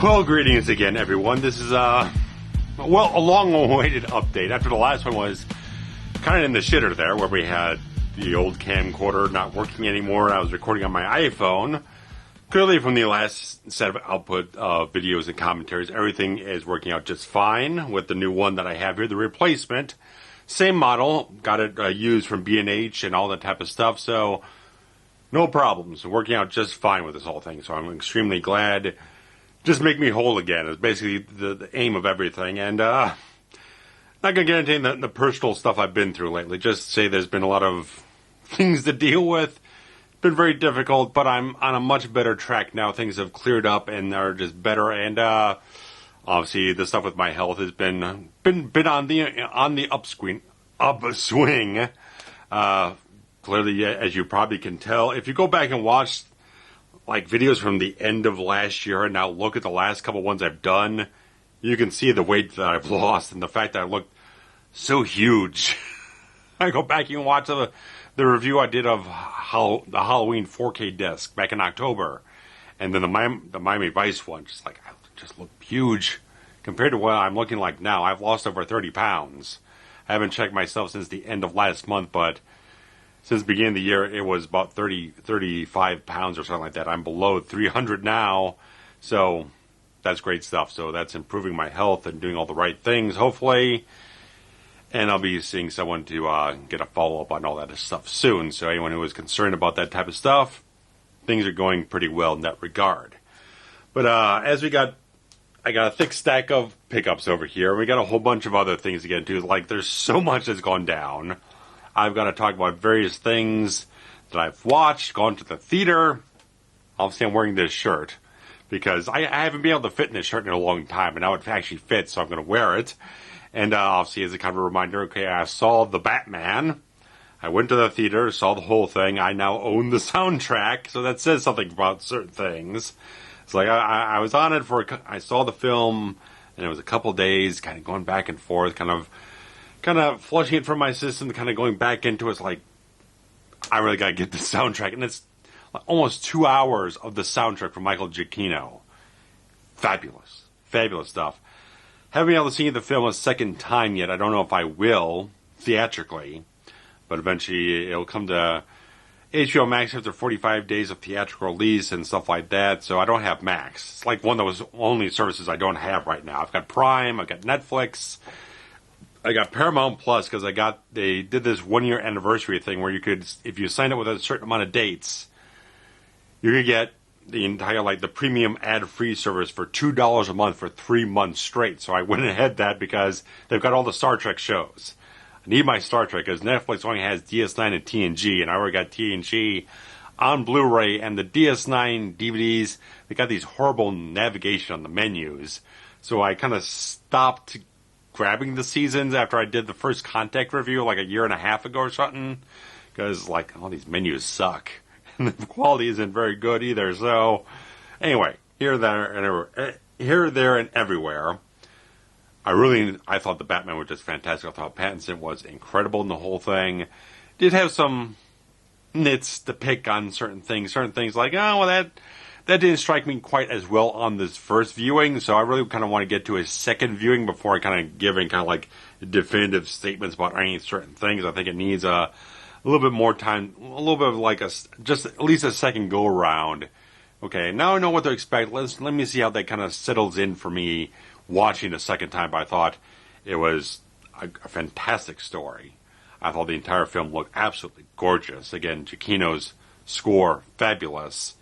Well, greetings again, everyone. This is a long-awaited update. After the last one was kind of in the shitter there, where we had the old camcorder not working anymore, and I was recording on my iPhone. Clearly, from the last set of output videos and commentaries, everything is working out just fine with the new one that I have here, the replacement. Same model, got it used from B&H and all that type of stuff, so no problems. Working out just fine with this whole thing, so I'm extremely glad. Just make me whole again is basically the aim of everything. And not going to get into the personal stuff I've been through lately. Just say there's been a lot of things to deal with. It's been very difficult, but I'm on a much better track now. Things have cleared up and are just better. And obviously, the stuff with my health has been on the upswing. Clearly, as you probably can tell, if you go back and watch like videos from the end of last year and now look at the last couple ones I've done, you can see the weight that I've lost and the fact that I looked so huge. I go back and watch the review I did of the Halloween 4K disc back in October, and then the Miami Vice one, just looked huge compared to what I'm looking like now. I've lost over 30 pounds. I haven't checked myself since the end of last month, but since the beginning of the year, it was about 35 pounds or something like that. I'm below 300 now, so that's great stuff. So that's improving my health and doing all the right things, hopefully. And I'll be seeing someone to get a follow-up on all that stuff soon. So anyone who is concerned about that type of stuff, things are going pretty well in that regard. But I got a thick stack of pickups over here. We got a whole bunch of other things to get into. Like, there's so much that's gone down. I've got to talk about various things that I've watched, gone to the theater. Obviously, I'm wearing this shirt because I haven't been able to fit in this shirt in a long time, and now it actually fits, so I'm going to wear it. And obviously, as a kind of a reminder, okay, I saw The Batman. I went to the theater, saw the whole thing. I now own the soundtrack, so that says something about certain things. It's like I was on it I saw the film, and it was a couple days, kind of going back and forth, kind of flushing it from my system, kind of going back into it. It's like, I really got to get the soundtrack. And it's almost 2 hours of the soundtrack from Michael Giacchino. Fabulous. Fabulous stuff. Haven't been able to see the film a second time yet. I don't know if I will, theatrically. But eventually it'll come to HBO Max after 45 days of theatrical release and stuff like that. So I don't have Max. It's like one of those only services I don't have right now. I've got Prime, I've got Netflix, I got Paramount Plus because they did this 1 year anniversary thing where you could, if you signed up with a certain amount of dates, you could get the entire, the premium ad-free service for $2 a month for 3 months straight. So I went ahead that because they've got all the Star Trek shows. I need my Star Trek because Netflix only has DS9 and TNG, and I already got TNG on Blu-ray, and the DS9 DVDs, they got these horrible navigation on the menus. So I kind of stopped grabbing the seasons after I did the first Contact review like a year and a half ago or something, because all these menus suck and the quality isn't very good either. So anyway, here, there, and everywhere, I thought The Batman was just fantastic. I thought Pattinson was incredible in the whole thing. Did have some nits to pick on certain things like, that didn't strike me quite as well on this first viewing, so I really kind of want to get to a second viewing before I kind of give definitive statements about any certain things. I think it needs a little bit more time, a little bit of just at least a second go around. Okay, now I know what to expect. Let me see how that kind of settles in for me watching a second time. But I thought it was a fantastic story. I thought the entire film looked absolutely gorgeous. Again, Giacchino's score, fabulous.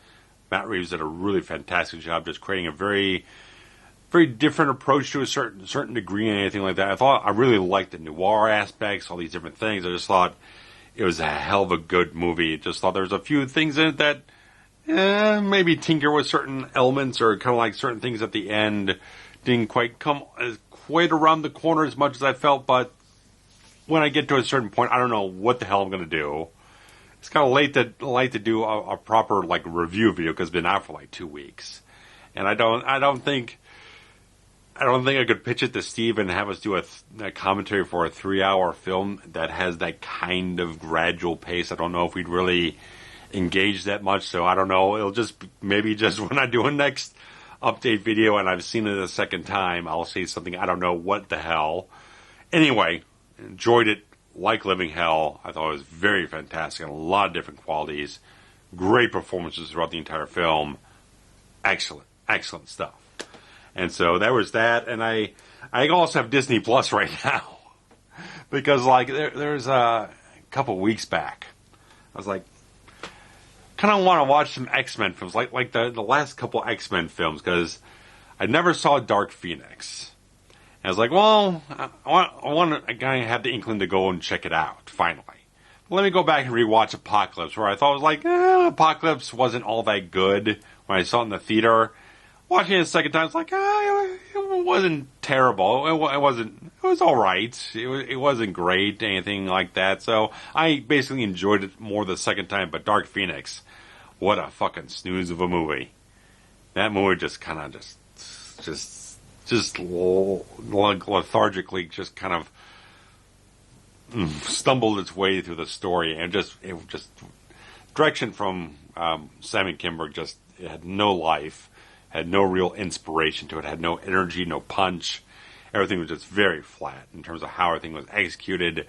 Matt Reeves did a really fantastic job just creating a very, very different approach to a certain degree and anything like that. I really liked the noir aspects, all these different things. I just thought it was a hell of a good movie. Just thought there was a few things in it that maybe tinker with certain elements or kind of like certain things at the end didn't quite come quite around the corner as much as I felt. But when I get to a certain point, I don't know what the hell I'm going to do. It's kind of late to do a proper review video because it's been out for 2 weeks, and I don't think I could pitch it to Steve and have us do a commentary for a 3-hour film that has that kind of gradual pace. I don't know if we'd really engage that much, so I don't know. It'll just maybe just when I do a next update video and I've seen it a second time, I'll say something, I don't know what the hell. Anyway, enjoyed it like living hell. I thought it was very fantastic and a lot of different qualities. Great performances throughout the entire film. Excellent, excellent stuff. And so there was that, and I also have Disney Plus right now. Because, like, there's a couple weeks back, I was like, kind of want to watch some X-Men films, like the last couple X-Men films, because I never saw Dark Phoenix. And I was like, well, I kind of had the inkling to go and check it out, finally. Let me go back and rewatch Apocalypse, where I thought it was like, Apocalypse wasn't all that good when I saw it in the theater. Watching it a second time, it's like, it wasn't terrible. It was all right. It wasn't great, anything like that. So I basically enjoyed it more the second time. But Dark Phoenix, what a fucking snooze of a movie. That movie just kind of just lethargically just kind of stumbled its way through the story, and it just direction from Simon Kinberg just it had no life, had no real inspiration to it, had no energy, no punch. Everything was just very flat in terms of how everything was executed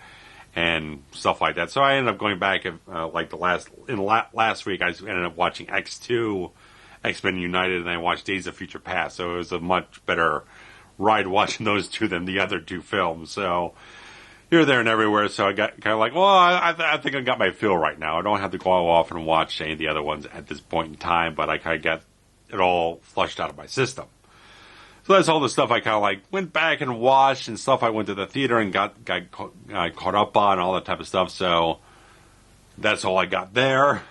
and stuff like that. So I ended up going back like last week. I ended up watching X2, X-Men United, and I watched Days of Future Past. So it was a much better ride watching those two than the other two films. So here, there, and everywhere. So I got kind of like, well, I think I got my fill right now. I don't have to go off and watch any of the other ones at this point in time, but I kind of got it all flushed out of my system. So that's all the stuff I kind of like went back and watched and stuff I went to the theater and got caught up on, all that type of stuff. So that's all I got there.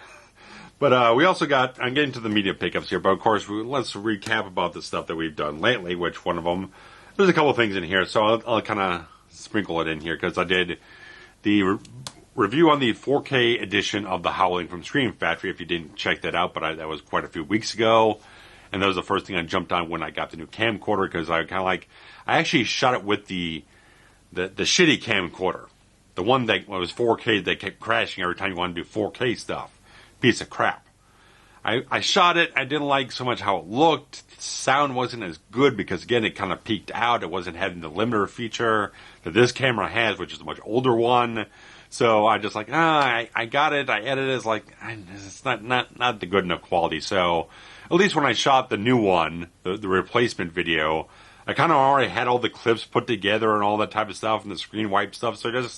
But we also got, I'm getting to the media pickups here, but of course, let's recap about the stuff that we've done lately, which one of them, there's a couple things in here, so I'll kind of sprinkle it in here, because I did the review on the 4K edition of The Howling from Scream Factory, if you didn't check that out, but that was quite a few weeks ago, and that was the first thing I jumped on when I got the new camcorder, because I kind of like, I actually shot it with the shitty camcorder, the one that was 4K that kept crashing every time you wanted to do 4K stuff. Piece of crap. I shot it. I didn't like so much how it looked. The sound wasn't as good because, again, it kind of peaked out. It wasn't having the limiter feature that this camera has, which is a much older one. So I just like, I got it. I edited it. It's like, it's not the good enough quality. So at least when I shot the new one, the replacement video, I kind of already had all the clips put together and all that type of stuff and the screen wipe stuff. So I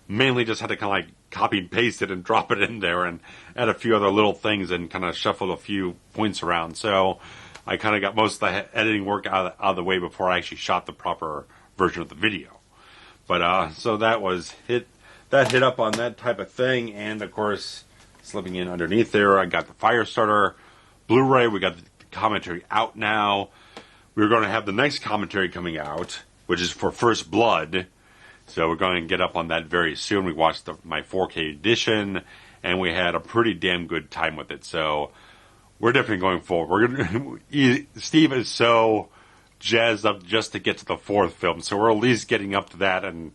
mainly just had to kind of like copy and paste it and drop it in there and add a few other little things and kind of shuffle a few points around. So I kind of got most of the editing work out of the way before I actually shot the proper version of the video. But so that hit up on that type of thing. And of course, slipping in underneath there, I got the Firestarter Blu-ray. We got the commentary out now. We're going to have the next commentary coming out, which is for First Blood. So we're going to get up on that very soon. We watched my 4K edition, and we had a pretty damn good time with it. So we're definitely going forward. Steve is so jazzed up just to get to the fourth film. So we're at least getting up to that, and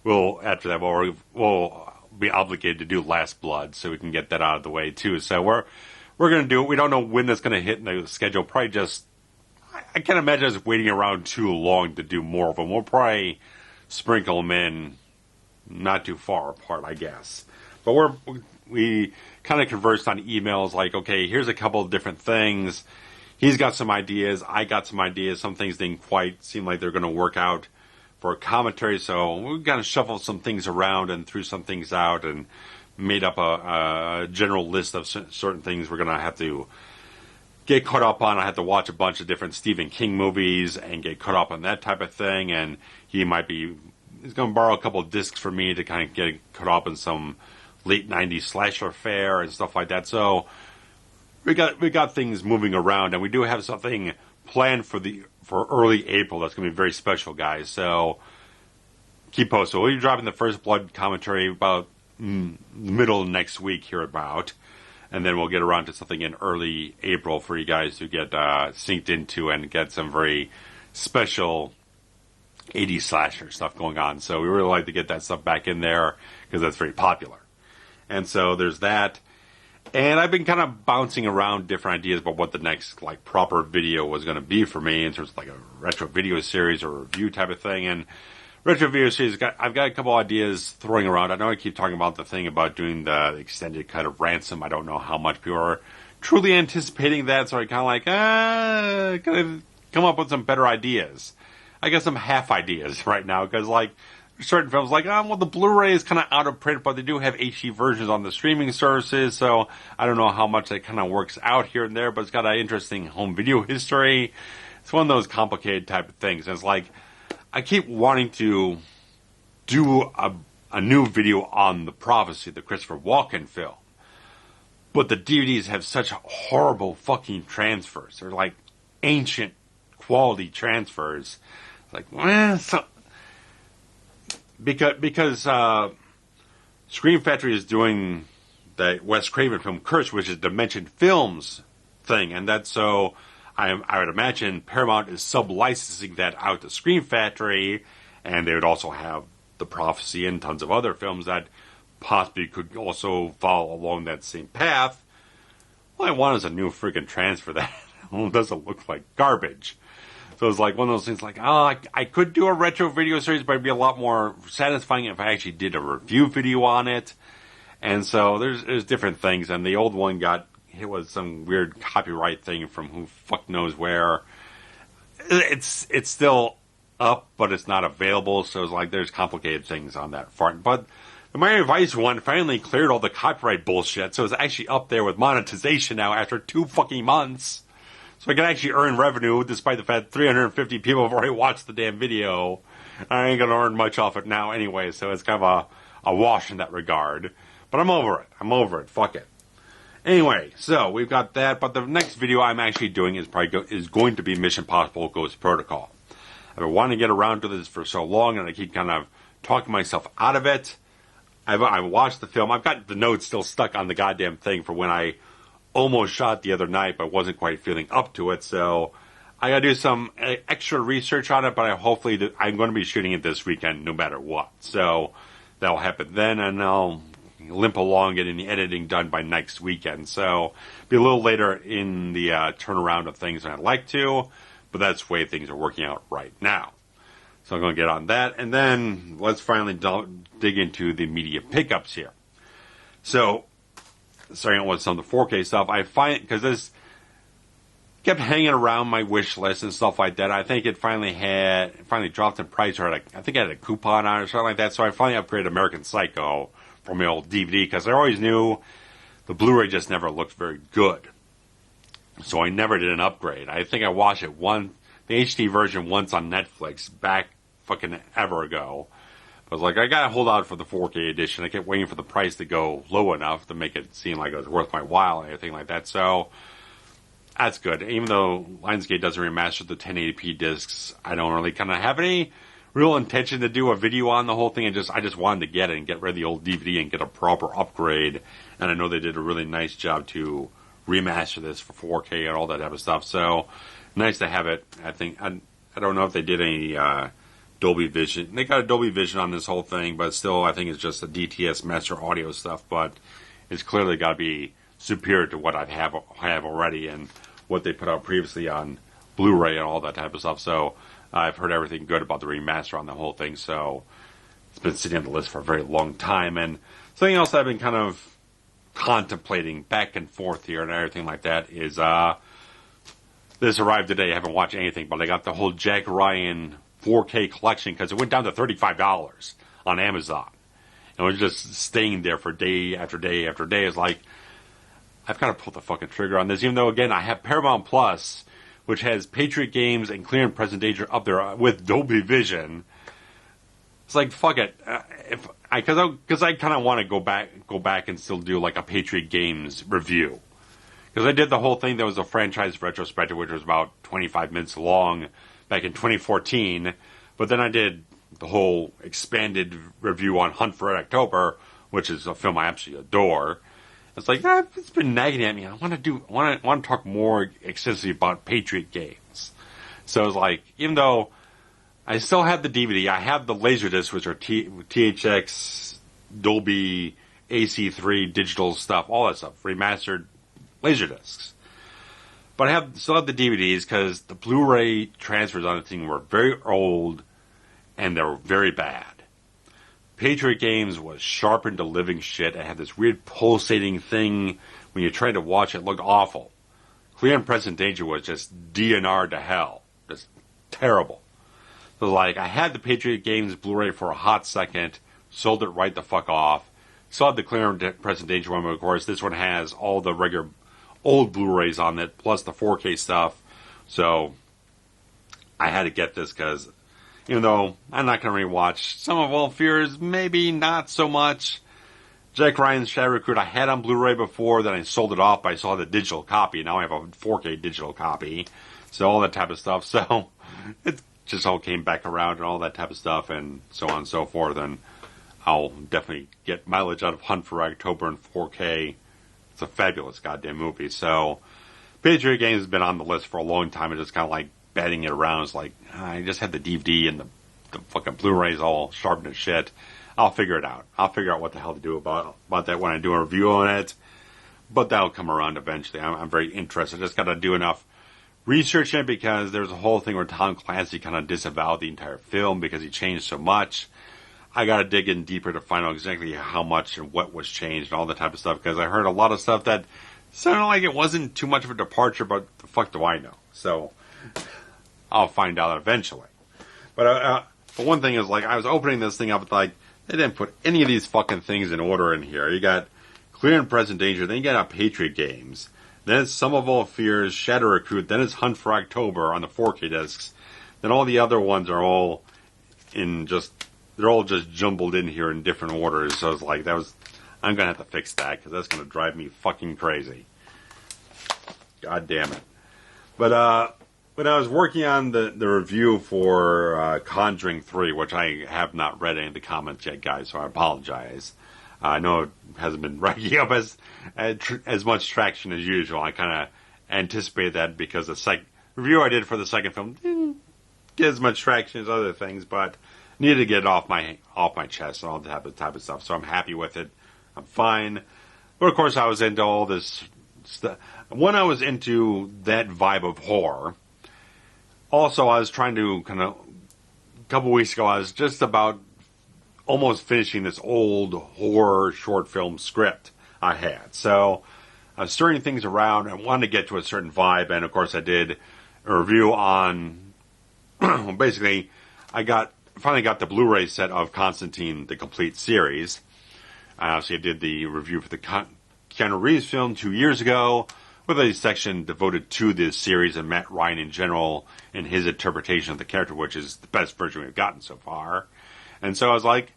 after that we'll be obligated to do Last Blood, so we can get that out of the way too. So we're going to do it. We don't know when that's going to hit in the schedule. Probably just, I can't imagine us waiting around too long to do more of them. We'll probably sprinkle them in not too far apart, I guess. But we kind of conversed on emails like, okay, here's a couple of different things. He's got some ideas. I got some ideas. Some things didn't quite seem like they're going to work out for a commentary. So we kind of shuffled some things around and threw some things out and made up a general list of certain things we're going to have to get caught up on. I had to watch a bunch of different Stephen King movies and get caught up on that type of thing. And he's going to borrow a couple of discs from me to kind of get caught up in some late 90s slasher fare and stuff like that. So we got things moving around, and we do have something planned for early April that's going to be very special, guys. So keep posted. We'll be dropping the First Blood commentary about middle of next week here about. And then we'll get around to something in early April for you guys to get synced into and get some very special 80s slasher stuff going on. So we really like to get that stuff back in there because that's very popular. And so there's that. And I've been kind of bouncing around different ideas about what the next like proper video was going to be for me in terms of like a retro video series or review type of thing. And retro video series, I've got a couple ideas throwing around. I know I keep talking about the thing about doing the extended cut of Ransom. I don't know how much people are truly anticipating that, so I kind of like, kind of come up with some better ideas. I got some half ideas right now, because like, certain films like, well, the Blu-ray is kind of out of print, but they do have HD versions on the streaming services, so I don't know how much that kind of works out here and there, but it's got an interesting home video history. It's one of those complicated type of things. And it's like, I keep wanting to do a new video on The Prophecy, the Christopher Walken film. But the DVDs have such horrible fucking transfers. They're like ancient quality transfers. It's like, well, so... Because Scream Factory is doing the Wes Craven film Curse, which is Dimension Films thing, and that's so I would imagine Paramount is sub-licensing that out to Scream Factory, and they would also have The Prophecy and tons of other films that possibly could also follow along that same path. All I want is a new freaking transfer that doesn't look like garbage. So it's like one of those things like, I could do a retro video series, but it'd be a lot more satisfying if I actually did a review video on it. And so there's different things. And the old one got hit with some weird copyright thing from who fuck knows where. It's still up, but it's not available. So it's like there's complicated things on that front. But the Miami Vice one finally cleared all the copyright bullshit. So it's actually up there with monetization now after 2 fucking months. So I can actually earn revenue despite the fact 350 people have already watched the damn video. I ain't going to earn much off it now anyway, so it's kind of a wash in that regard. But I'm over it. Fuck it. Anyway, so we've got that, but the next video I'm actually doing is going to be Mission Impossible Ghost Protocol. I've been wanting to get around to this for so long, and I keep kind of talking myself out of it. I watched the film. I've got the notes still stuck on the goddamn thing for when I almost shot the other night, but wasn't quite feeling up to it, so I gotta do some extra research on it, but I'm going to be shooting it this weekend no matter what, so that'll happen then, and I'll limp along getting the editing done by next weekend, so be a little later in the turnaround of things than I'd like to, but that's the way things are working out right now. So I'm going to get on that, and then let's finally dig into the media pickups here. So, starting out with some of the 4K stuff, I find, because this kept hanging around my wish list and stuff like that, I think it finally dropped in price, or I think I had a coupon on it or something like that, so I finally upgraded American Psycho from my old DVD, because I always knew the Blu-ray just never looked very good. So I never did an upgrade. I think I watched it the HD version once on Netflix back fucking ever ago. I was like, I gotta hold out for the 4K edition. I kept waiting for the price to go low enough to make it seem like it was worth my while and everything like that. So that's good. Even though Lionsgate doesn't remaster the 1080p discs, I don't really kind of have any real intention to do a video on the whole thing. I just wanted to get it and get rid of the old DVD and get a proper upgrade. And I know they did a really nice job to remaster this for 4K and all that type of stuff. So nice to have it. I think I don't know if they did any Dolby Vision. They got a Dolby Vision on this whole thing, but still, I think it's just a DTS master audio stuff. But it's clearly got to be superior to what I have already and what they put out previously on Blu-ray and all that type of stuff. So I've heard everything good about the remaster on the whole thing. So it's been sitting on the list for a very long time. And something else I've been kind of contemplating back and forth here and everything like that is this arrived today. I haven't watched anything, but I got the whole Jack Ryan 4K collection because it went down to $35 on Amazon. And it was just staying there for day after day after day. It's like, I've got to pull the fucking trigger on this, even though, again, I have Paramount Plus, which has Patriot Games and Clear and Present Danger up there with Dolby Vision. It's like, fuck it. Because I kind of want to go back and still do like a Patriot Games review. Because I did the whole thing that was a franchise retrospective, which was about 25 minutes long back in 2014. But then I did the whole expanded review on Hunt for Red October, which is a film I absolutely adore. It's like, it's been nagging at me. I want to talk more extensively about Patriot Games. So it's like, even though I still have the DVD, I have the Laserdisc, which are THX, Dolby, AC3 digital stuff, all that stuff, remastered Laserdiscs. But I still have the DVDs because the Blu-ray transfers on the thing were very old and they were very bad. Patriot Games was sharpened to living shit. It had this weird pulsating thing when you tried to watch it. It looked awful. Clear and Present Danger was just DNR to hell. Just terrible. So like, I had the Patriot Games Blu-ray for a hot second, sold it right the fuck off. Still had the Clear and Present Danger one, but of course this one has all the regular old Blu-rays on it, plus the 4K stuff. So I had to get this because even though I'm not going to rewatch some of All Fears, maybe not so much. Jack Ryan's Shadow Recruit I had on Blu-ray before, then I sold it off, but I saw the digital copy. Now I have a 4K digital copy. So all that type of stuff. So it just all came back around and all that type of stuff and so on and so forth. And I'll definitely get mileage out of Hunt for October in 4K. It's a fabulous goddamn movie. So Patriot Games has been on the list for a long time and just kind of like batting it around. It's like, I just had the DVD and the fucking Blu-rays all sharpened as shit. I'll figure it out. I'll figure out what the hell to do about that when I do a review on it. But that'll come around eventually. I'm very interested. Just got to do enough research in it because there's a whole thing where Tom Clancy kind of disavowed the entire film because he changed so much. I got to dig in deeper to find out exactly how much and what was changed and all that type of stuff because I heard a lot of stuff that sounded like it wasn't too much of a departure, but the fuck do I know? So I'll find out eventually. But one thing is, like, I was opening this thing up with, like, they didn't put any of these fucking things in order in here. You got Clear and Present Danger, then you got Patriot Games, then it's Sum of All Fears, Shadow Recruit, then it's Hunt for October on the 4K discs. Then all the other ones are all they're all just jumbled in here in different orders. So it's like, I'm going to have to fix that because that's going to drive me fucking crazy. God damn it. But, when I was working on the review for Conjuring 3, which I have not read any of the comments yet, guys, so I apologize. I know it hasn't been racking up as much traction as usual. I kind of anticipated that because the review I did for the second film didn't get as much traction as other things, but needed to get it off my chest and all that type of stuff. So I'm happy with it. I'm fine. But of course, I was into all this stuff. When I was into that vibe of horror. Also, I was trying to a couple weeks ago, I was just about almost finishing this old horror short film script I had. So I was stirring things around. I wanted to get to a certain vibe. And of course, I did a review on, basically, finally got the Blu-ray set of Constantine, the complete series. I also did the review for the Keanu Reeves film 2 years ago, with a section devoted to this series and Matt Ryan in general and his interpretation of the character, which is the best version we've gotten so far. And so I was like,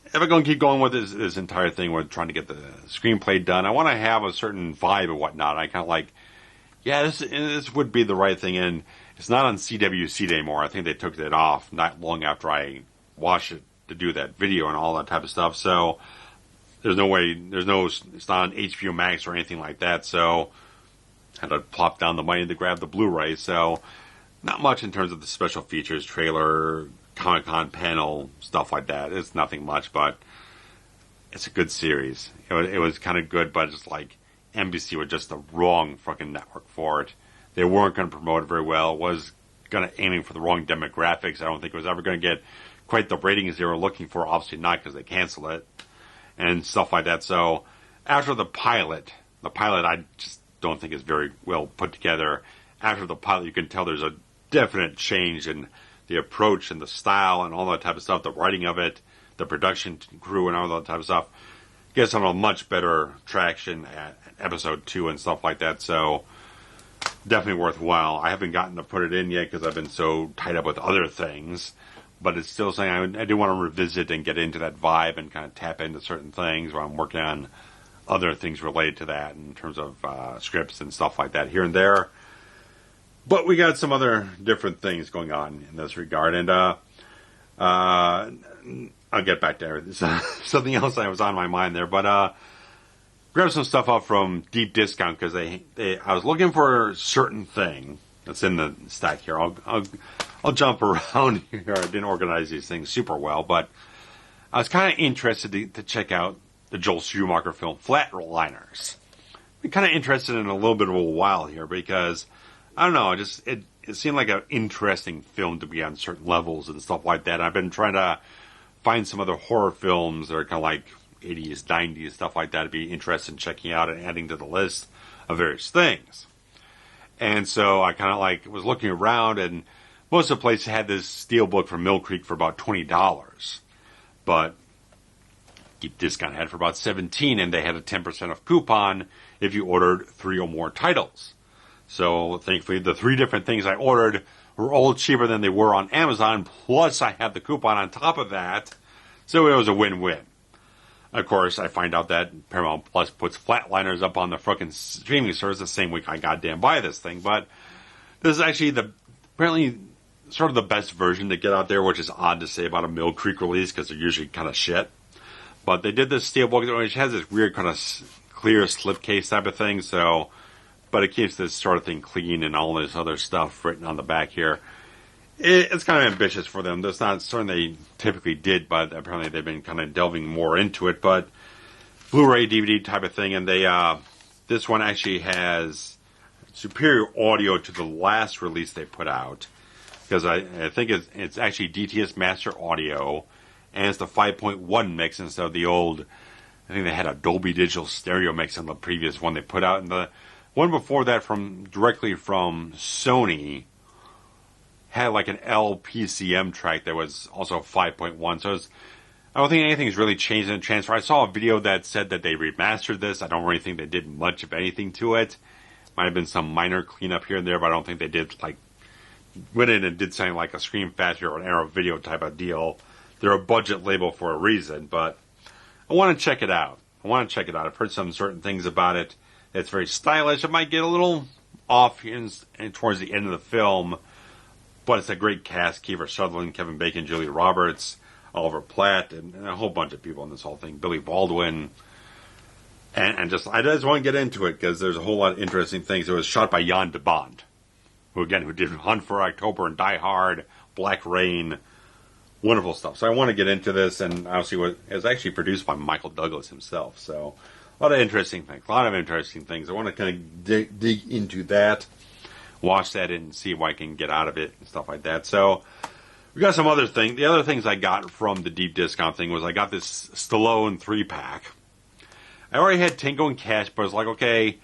if I'm going to keep going with this entire thing with trying to get the screenplay done, I want to have a certain vibe and whatnot. I kind of like, yeah, this would be the right thing. And it's not on CWC anymore. I think they took it off not long after I watched it to do that video and all that type of stuff. So it's not on HBO Max or anything like that, so I had to plop down the money to grab the Blu-ray, so not much in terms of the special features, trailer, Comic-Con panel, stuff like that. It's nothing much, but it's a good series. It was kind of good, but it's like NBC was just the wrong fucking network for it. They weren't going to promote it very well. It was aiming for the wrong demographics. I don't think it was ever going to get quite the ratings they were looking for, obviously not because they canceled it. And stuff like that. So after the pilot I just don't think is very well put together. After the pilot, you can tell there's a definite change in the approach and the style and all that type of stuff, the writing of it, the production crew and all that type of stuff. Gets on a much better traction at episode 2 and stuff like that. So definitely worthwhile. I haven't gotten to put it in yet because I've been so tied up with other things. But it's still saying I do want to revisit and get into that vibe and kind of tap into certain things while I'm working on other things related to that in terms of scripts and stuff like that here and there. But we got some other different things going on in this regard. And I'll get back to everything. Something else that was on my mind there. But grab some stuff up from Deep Discount because I was looking for a certain thing that's in the stack here. I'll jump around here. I didn't organize these things super well, but I was kind of interested to check out the Joel Schumacher film Flatliners. I'm kind of interested in a little bit of a while here because, I don't know, it seemed like an interesting film to be on certain levels and stuff like that. I've been trying to find some other horror films that are kind of like 80s, 90s, stuff like that to be interested in checking out and adding to the list of various things. And so I kind of like was looking around, and most of the places had this steelbook from Mill Creek for about $20. But Deep Discount had it for about $17, and they had a 10% off coupon if you ordered 3 or more titles. So thankfully, the 3 different things I ordered were all cheaper than they were on Amazon, plus I had the coupon on top of that, so it was a win-win. Of course, I find out that Paramount Plus puts Flatliners up on the frickin' streaming service the same week I goddamn buy this thing, but this is actually apparently sort of the best version to get out there, which is odd to say about a Mill Creek release, because they're usually kind of shit. But they did this steelbook, which has this weird kind of clear slipcase type of thing, so, but it keeps this sort of thing clean and all this other stuff written on the back here. It's kind of ambitious for them. That's not something they typically did, but apparently they've been kind of delving more into it. But Blu-ray, DVD type of thing, and this one actually has superior audio to the last release they put out, because I think it's actually DTS Master Audio, and it's the 5.1 mix instead of the old. I think they had a Dolby Digital Stereo mix on the previous one they put out, and the one before that directly from Sony had like an LPCM track that was also 5.1. So I don't think anything's really changed in the transfer. I saw a video that said that they remastered this. I don't really think they did much of anything to it. Might have been some minor cleanup here and there, but I don't think they did went in and did something like a Scream Factory or an Arrow Video type of deal. They're a budget label for a reason, but I want to check it out. I've heard some certain things about it. It's very stylish. It might get a little off towards the end of the film, but it's a great cast. Kiefer Sutherland, Kevin Bacon, Julia Roberts, Oliver Platt, and a whole bunch of people in this whole thing. Billy Baldwin. And I just want to get into it because there's a whole lot of interesting things. It was shot by Jan de Bond, who did Hunt for October and Die Hard, Black Rain. Wonderful stuff. So I want to get into this, and obviously it was actually produced by Michael Douglas himself. So a lot of interesting things. I want to kind of dig into that. Watch that and see what I can get out of it and stuff like that. So we got some other things. The other things I got from the deep discount thing was I got this Stallone 3-pack. I already had Tango and Cash, but it's like, okay,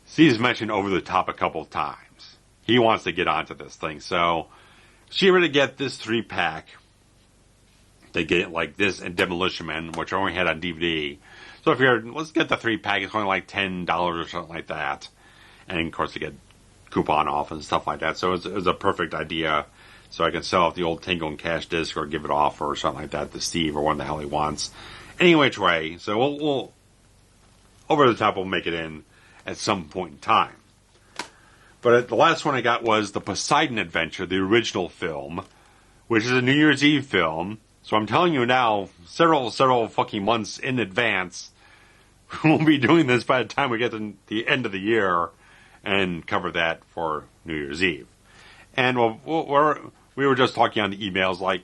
Steve's mentioned Over the Top a couple of times. He wants to get onto this thing. So cheaper to get this 3-pack. They get like this and Demolition Man, which I only had on DVD. So if let's get the 3-pack, it's only like $10 or something like that. And of course they get coupon off and stuff like that. So it was a perfect idea. So I can sell off the old Tango and Cash disc or give it off or something like that to Steve or what the hell he wants. Any which way. So we'll Over the Top will make it in at some point in time. But the last one I got was the Poseidon Adventure, the original film, which is a New Year's Eve film. So I'm telling you now, several fucking months in advance, we'll be doing this by the time we get to the end of the year and cover that for New Year's Eve. And we were just talking on the emails like,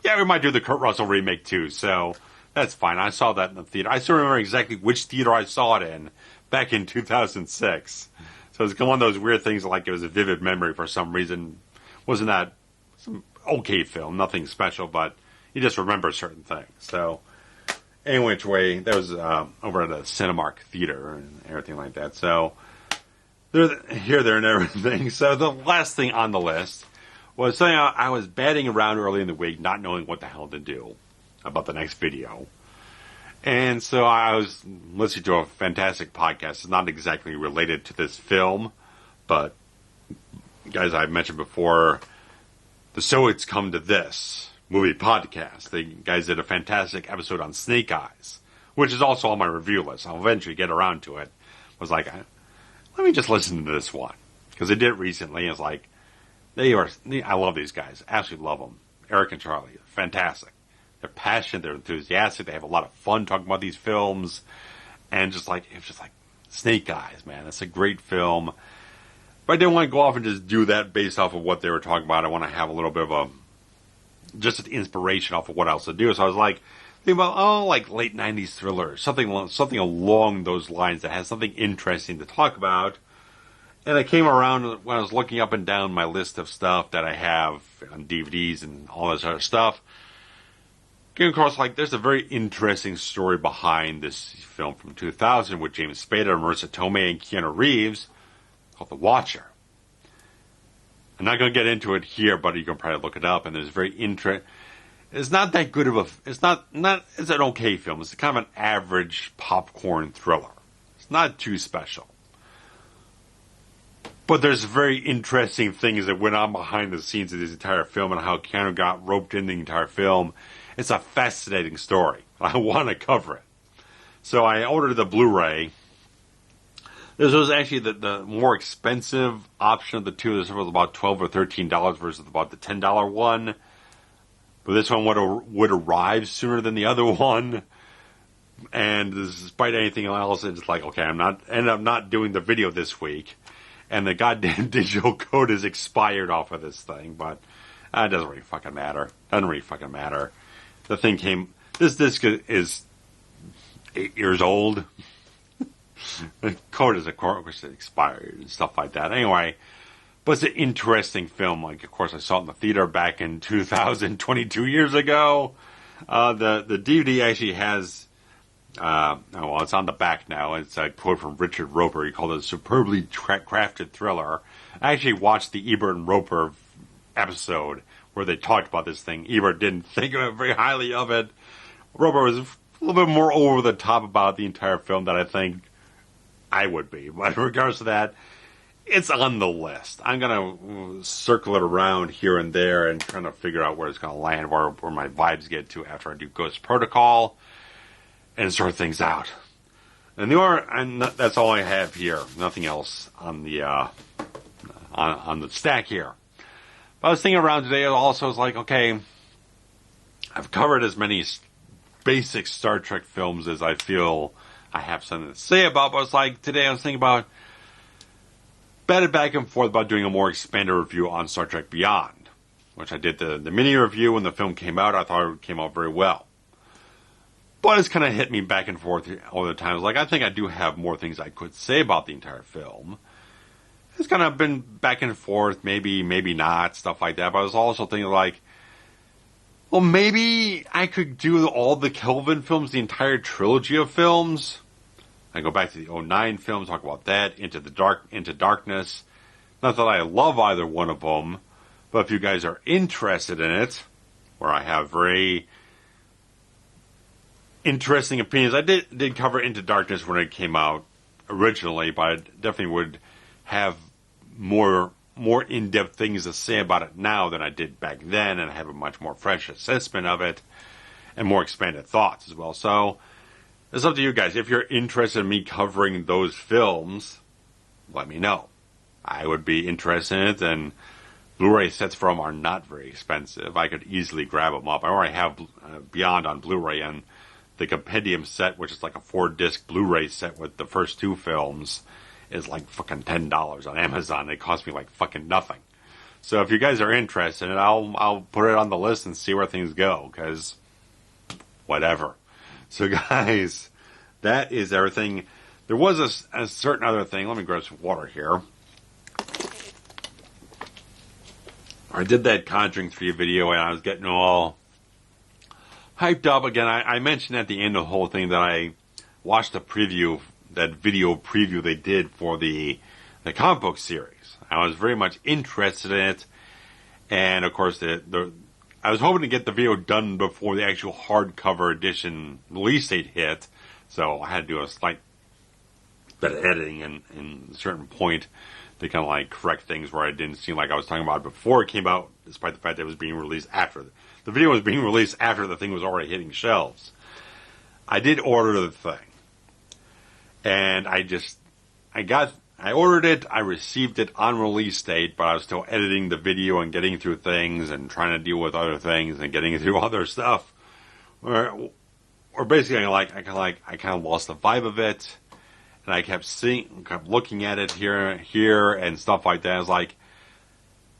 yeah, we might do the Kurt Russell remake too, so that's fine. I saw that in the theater. I still remember exactly which theater I saw it in back in 2006. So it's one of those weird things like it was a vivid memory for some reason. Wasn't that some okay film, nothing special, but you just remember certain things. So anyway, which way, that was over at a Cinemark theater and everything like that. So here, there, and everything. So the last thing on the list was something I was batting around early in the week, not knowing what the hell to do about the next video. And so I was listening to a fantastic podcast. It's not exactly related to this film, but guys, I've mentioned before, So It's Come to This movie podcast. The guys did a fantastic episode on Snake Eyes, which is also on my review list. I'll eventually get around to it. I was like, let me just listen to this one, because they did it recently. It's like, I love these guys. Absolutely love them. Eric and Charlie, fantastic. They're passionate, they're enthusiastic, they have a lot of fun talking about these films. And it was just like Snake Eyes, man. It's a great film. But I didn't want to go off and just do that based off of what they were talking about. I want to have a little bit of just an inspiration off of what else to do. So I was like, think about, oh, like late 90s thriller, something along those lines that has something interesting to talk about. And I came around when I was looking up and down my list of stuff that I have on DVDs and all this other stuff. Came across, like, there's a very interesting story behind this film from 2000 with James Spader, Marissa Tomei, and Keanu Reeves called The Watcher. I'm not going to get into it here, but you can probably look it up. And there's very It's not that good of a. It's It's an okay film. It's kind of an average popcorn thriller. It's not too special. But there's very interesting things that went on behind the scenes of this entire film and how Keanu got roped in the entire film. It's a fascinating story. I want to cover it. So I ordered the Blu-ray. This was actually the more expensive option of the two. This was about $12 or $13 versus about the $10 one. But this one would arrive sooner than the other one. And despite anything else, it's like, okay, ended up not doing the video this week. And the goddamn digital code is expired off of this thing. But it doesn't really fucking matter. The thing this disc is 8 years old. The code is, of course, expired and stuff like that. Anyway, but it's an interesting film. Like, of course, I saw it in the theater back in 2022 years ago. The DVD actually has, it's on the back now. It's a quote from Richard Roeper. He called it a superbly crafted thriller. I actually watched the Ebert and Roeper episode where they talked about this thing. Ebert didn't think very highly of it. Roeper was a little bit more over the top about the entire film than I think I would be. But in regards to that, it's on the list. I'm going to circle it around here and there and trying to figure out where it's going to land, where my vibes get to after I do Ghost Protocol and sort things out. And that's all I have here. Nothing else on the on the stack here. But I was thinking around today also, was like, okay, I've covered as many basic Star Trek films as I feel I have something to say about. But it's like, today I was thinking about, batted back and forth about doing a more expanded review on Star Trek Beyond, which I did the mini review when the film came out. I thought it came out very well. But it's kind of hit me back and forth all the time. Like, I think I do have more things I could say about the entire film. It's kind of been back and forth, maybe not, stuff like that. But I was also thinking, like, well, maybe I could do all the Kelvin films, the entire trilogy of films. I go back to the 2009 films, talk about that, Into Darkness. Not that I love either one of them, but if you guys are interested in it, where I have very interesting opinions. I did cover Into Darkness when it came out originally, but I definitely would have more in-depth things to say about it now than I did back then, and I have a much more fresh assessment of it and more expanded thoughts as well. So it's up to you guys. If you're interested in me covering those films, let me know. I would be interested in it, and Blu-ray sets for them are not very expensive. I could easily grab them up. I already have Beyond on Blu-ray, and the compendium set, which is like a 4-disc Blu-ray set with the first two films, is like fucking $10 on Amazon. It cost me like fucking nothing. So if you guys are interested, I'll put it on the list and see where things go, because whatever. So guys, that is everything. There was a certain other thing. Let me grab some water here. I did that Conjuring 3 video and I was getting all hyped up again. I mentioned at the end of the whole thing that I watched that video preview they did for the comic book series. I was very much interested in it. And of course, I was hoping to get the video done before the actual hardcover edition release date hit. So I had to do a slight bit of editing and a certain point to kind of like correct things where I didn't seem like I was talking about it before it came out, despite the fact that it was being released after. The video was being released after the thing was already hitting shelves. I did order the thing. And I ordered it, I received it on release date, but I was still editing the video and getting through things and trying to deal with other things and getting through other stuff. Or basically, I kind of lost the vibe of it, and I kept looking at it here and stuff like that. I was like,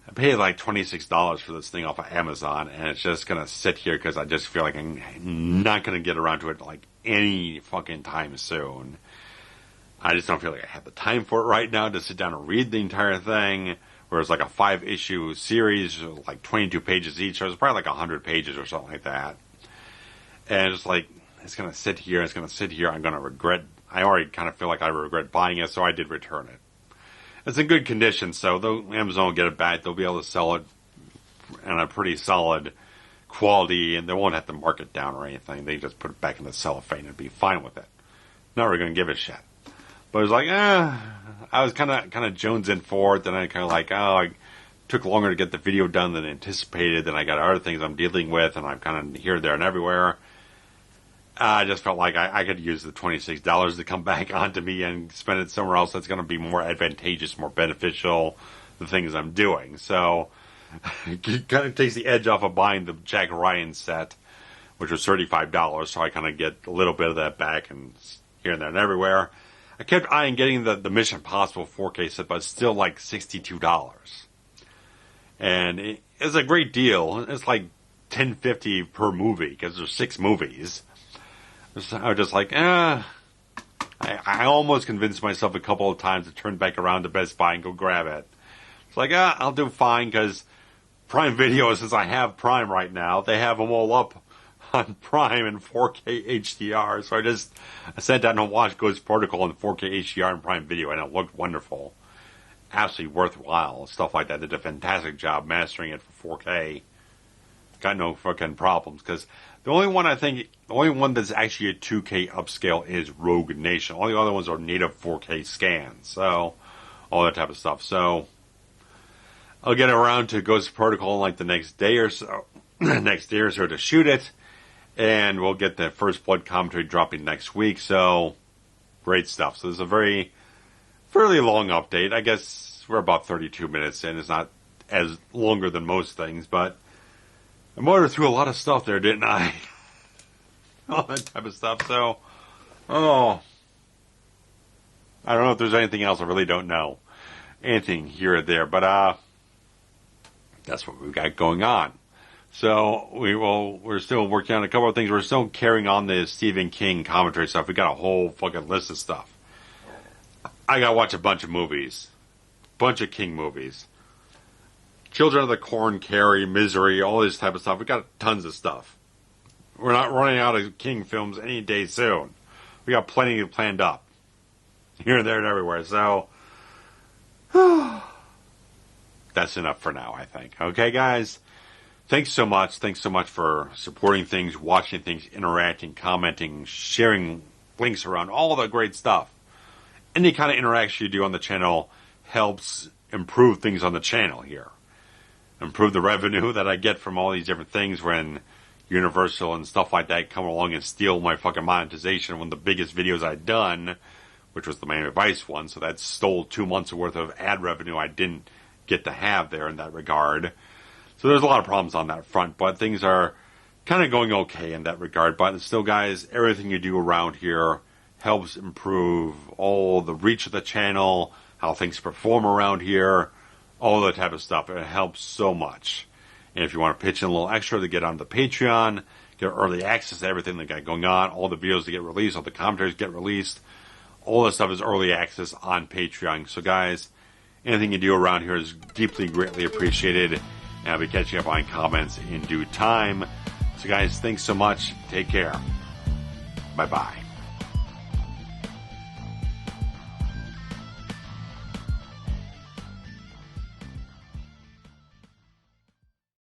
I paid like $26 for this thing off of Amazon, and it's just gonna sit here because I just feel like I'm not gonna get around to it like any fucking time soon. I just don't feel like I have the time for it right now to sit down and read the entire thing. Whereas like a 5-issue series, like 22 pages each, so it's probably like 100 pages or something like that. And it's like, it's gonna sit here, it's gonna sit here, I'm gonna regret, I already kind of feel like I regret buying it, so I did return it. It's in good condition, so though Amazon will get it back, they'll be able to sell it in a pretty solid quality, and they won't have to mark it down or anything. They just put it back in the cellophane and be fine with it. Not really going to give a shit. But it was like, I was kind of jonesing for it, then I kind of like, I took longer to get the video done than anticipated, then I got other things I'm dealing with, and I'm kind of here, there, and everywhere. I just felt like I could use the $26 to come back onto me and spend it somewhere else that's going to be more advantageous, more beneficial, the things I'm doing. So it kind of takes the edge off of buying the Jack Ryan set, which was $35, so I kind of get a little bit of that back and here and there and everywhere. I kept eyeing getting the Mission Impossible 4K set, but it's still like $62. And it's a great deal. It's like $10.50 per movie because there's 6 movies. I was just like, I almost convinced myself a couple of times to turn back around to Best Buy and go grab it. It's like, I'll do fine because Prime Video, since I have Prime right now, they have them all up on Prime in 4K HDR. So I sat down and watched Ghost Protocol in 4K HDR and Prime Video, and it looked wonderful. Absolutely worthwhile. Stuff like that. They did a fantastic job mastering it for 4K. Got no fucking problems because the only one that's actually a 2K upscale is Rogue Nation. All the other ones are native 4K scans. So, all that type of stuff. So, I'll get around to Ghost Protocol in like the next day or so. To shoot it. And we'll get the First Blood commentary dropping next week. So, great stuff. So, this is a fairly long update. I guess we're about 32 minutes in. It's not as longer than most things, but I motored through a lot of stuff there, didn't I? All that type of stuff. So, I don't know if there's anything else. I really don't know. Anything here or there. But, that's what we've got going on. So, we're still working on a couple of things. We're still carrying on the Stephen King commentary stuff. We got a whole fucking list of stuff. I gotta watch a bunch of movies. Bunch of King movies. Children of the Corn, Carrie, Misery, all this type of stuff. We got tons of stuff. We're not running out of King films any day soon. We got plenty planned up. Here, there, and everywhere. So, that's enough for now, I think. Okay, guys? Thanks so much. Thanks so much for supporting things, watching things, interacting, commenting, sharing links around, all the great stuff. Any kind of interaction you do on the channel helps improve things on the channel here. Improve the revenue that I get from all these different things when Universal and stuff like that come along and steal my fucking monetization. One of the biggest videos I'd done, which was the Miami Vice one, so that stole 2 months worth of ad revenue I didn't get to have there in that regard. So there's a lot of problems on that front, but things are kind of going okay in that regard. But still, guys, everything you do around here helps improve all the reach of the channel, how things perform around here, all that type of stuff. It helps so much. And if you want to pitch in a little extra to get onto the Patreon, get early access to everything that got going on, all the videos that get released, all the commentaries get released, all this stuff is early access on Patreon. So guys, anything you do around here is deeply, greatly appreciated. And I'll be catching up on comments in due time. So guys, thanks so much. Take care. Bye-bye.